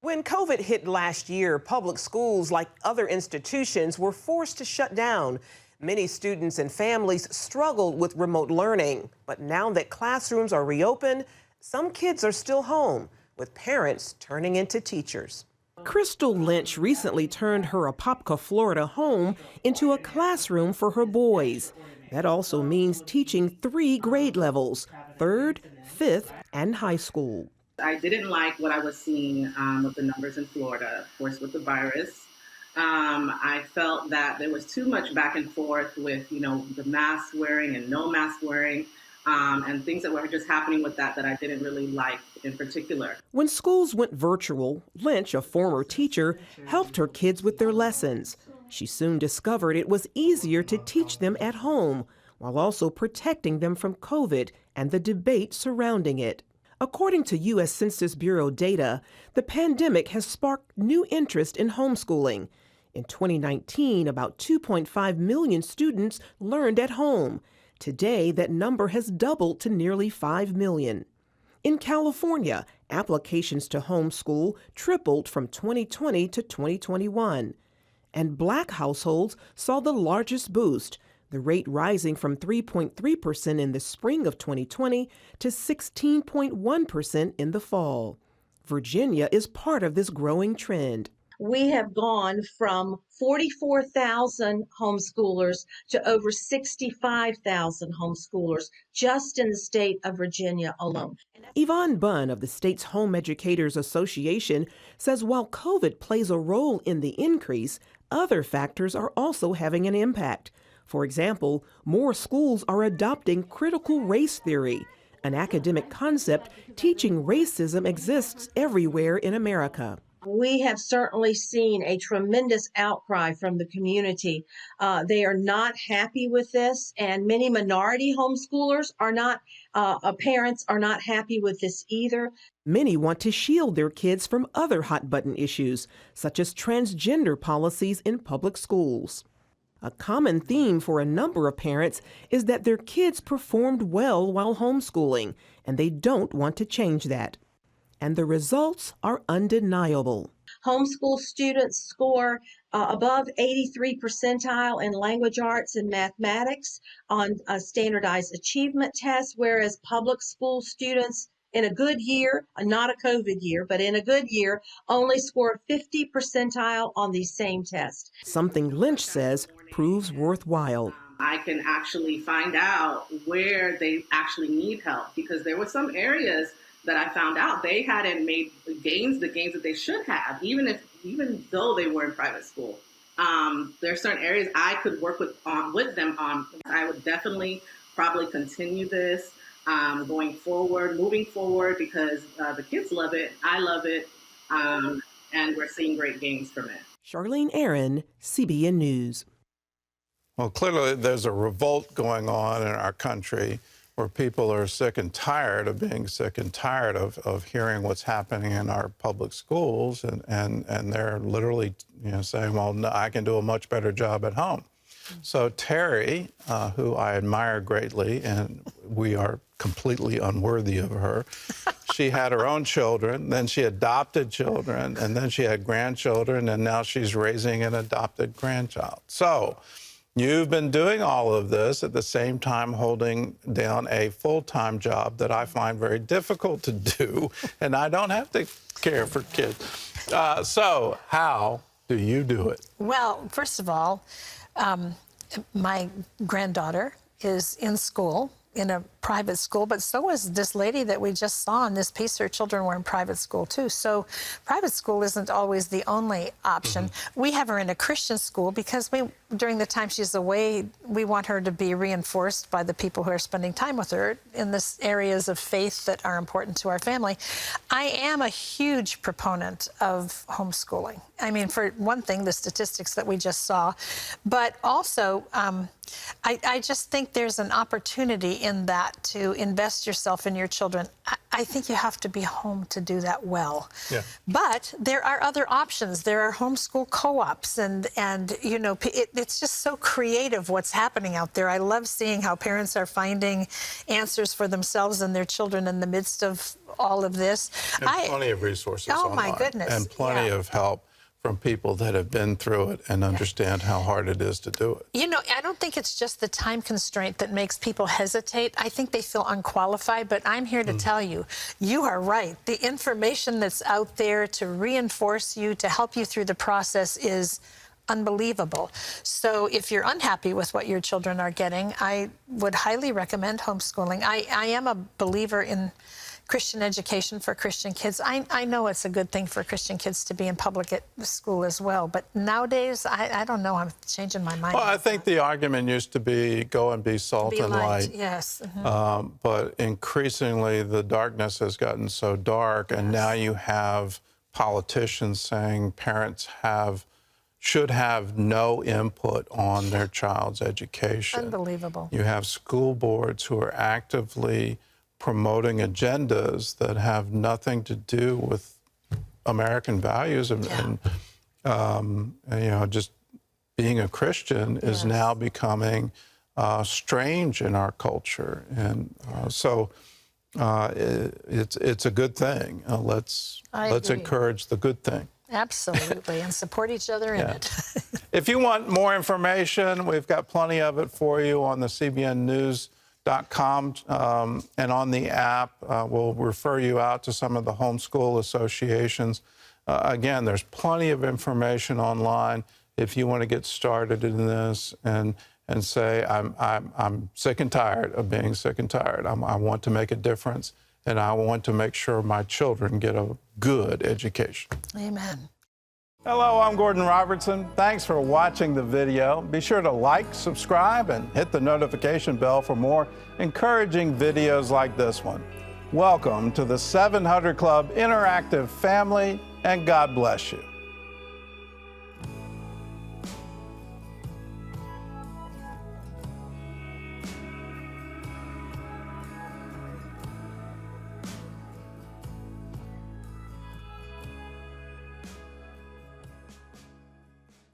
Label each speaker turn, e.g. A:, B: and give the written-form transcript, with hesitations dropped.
A: When COVID hit last year, public schools, like other institutions, were forced to shut down. Many students and families struggled with remote learning. But now that classrooms are reopened, some kids are still home, with parents turning into teachers. Crystal Lynch recently turned her Apopka, Florida home into a classroom for her boys. That also means teaching 3 grade levels, 3rd, 5th, and high school.
B: I didn't like what I was seeing with the numbers in Florida, of course, with the virus. I felt that there was too much back and forth with, the mask wearing and no mask wearing, and things that were just happening with that I didn't really like in particular.
A: When schools went virtual, Lynch, a former teacher, helped her kids with their lessons. She soon discovered it was easier to teach them at home, while also protecting them from COVID and the debate surrounding it. According to U.S. Census Bureau data, the pandemic has sparked new interest in homeschooling. In 2019, about 2.5 million students learned at home. Today, that number has doubled to nearly 5 million. In California, applications to homeschool tripled from 2020 to 2021. And Black households saw the largest boost, the rate rising from 3.3% in the spring of 2020 to 16.1% in the fall. Virginia is part of this growing trend.
C: We have gone from 44,000 homeschoolers to over 65,000 homeschoolers just in the state of Virginia alone.
A: Yvonne Bunn of the state's Home Educators Association says while COVID plays a role in the increase, other factors are also having an impact. For example, more schools are adopting critical race theory, an academic concept teaching racism exists everywhere in America.
C: We have certainly seen a tremendous outcry from the community. They are not happy with this, and many minority homeschoolers are not, parents are not happy with this either.
A: Many want to shield their kids from other hot-button issues, such as transgender policies in public schools. A common theme for a number of parents is that their kids performed well while homeschooling, and they don't want to change that. And the results are undeniable.
C: Homeschool students score above 83 percentile in language arts and mathematics on a standardized achievement test, whereas public school students in a good year, not a COVID year, but in a good year, only score 50 percentile on these same tests.
A: Something Lynch says proves worthwhile.
B: I can actually find out where they actually need help, because there were some areas that I found out they hadn't made the gains that they should have, even though they were in private school. There are certain areas I could work with them on. I would definitely probably continue this moving forward, because the kids love it, I love it, and we're seeing great gains from it.
A: Charlene Aaron, CBN News.
D: Well, clearly there's a revolt going on in our country where people are sick and tired of being sick and tired of hearing what's happening in our public schools, and they're literally saying, well, no, I can do a much better job at home. So Terry, who I admire greatly, and we are completely unworthy of her, she had her own children, then she adopted children, and then she had grandchildren, and now she's raising an adopted grandchild. So you've been doing all of this at the same time holding down a full-time job that I find very difficult to do, and I don't have to care for kids. So how do you do it?
E: Well, first of all, my granddaughter is in school, in a private school, but so is this lady that we just saw in this piece. Her children were in private school too. So private school isn't always the only option. Mm-hmm. We have her in a Christian school because during the time she's away, we want her to be reinforced by the people who are spending time with her in the areas of faith that are important to our family. I am a huge proponent of homeschooling. I mean, for one thing, the statistics that we just saw, but also I just think there's an opportunity in that to invest yourself in your children. I think you have to be home to do that well.
D: Yeah.
E: But there are other options. There are homeschool co-ops, and you know, it's just so creative what's happening out there. I love seeing how parents are finding answers for themselves and their children in the midst of all of this.
D: And plenty of resources online.
E: My goodness.
D: And plenty of help from people that have been through it and understand how hard it is to do it.
E: You know, I don't think it's just the time constraint that makes people hesitate. I think they feel unqualified, but I'm here to tell you, you are right. The information that's out there to reinforce you, to help you through the process is unbelievable. So if you're unhappy with what your children are getting, I would highly recommend homeschooling. I am a believer in Christian education for Christian kids. I know it's a good thing for Christian kids to be in public school as well, but nowadays, I don't know, I'm changing my mind.
D: Well, I think the argument used to be go and be salt and light.
E: Yes.
D: But increasingly, the darkness has gotten so dark, and now you have politicians saying parents should have no input on their child's education.
E: Unbelievable.
D: You have school boards who are actively promoting agendas that have nothing to do with American values, and you know, just being a Christian is now becoming strange in our culture, and so it's a good thing. Let's encourage the good thing.
E: Absolutely, and support each other in it.
D: If you want more information, we've got plenty of it for you on the CBNnews.com, and on the app. We'll refer you out to some of the homeschool associations. Again, there's plenty of information online if you want to get started in this and say, I'm sick and tired of being sick and tired. I want to make a difference, and I want to make sure my children get a good education.
E: Amen.
D: Hello, I'm Gordon Robertson. Thanks for watching the video. Be sure to like, subscribe, and hit the notification bell for more encouraging videos like this one. Welcome to the 700 Club Interactive family, and God bless you.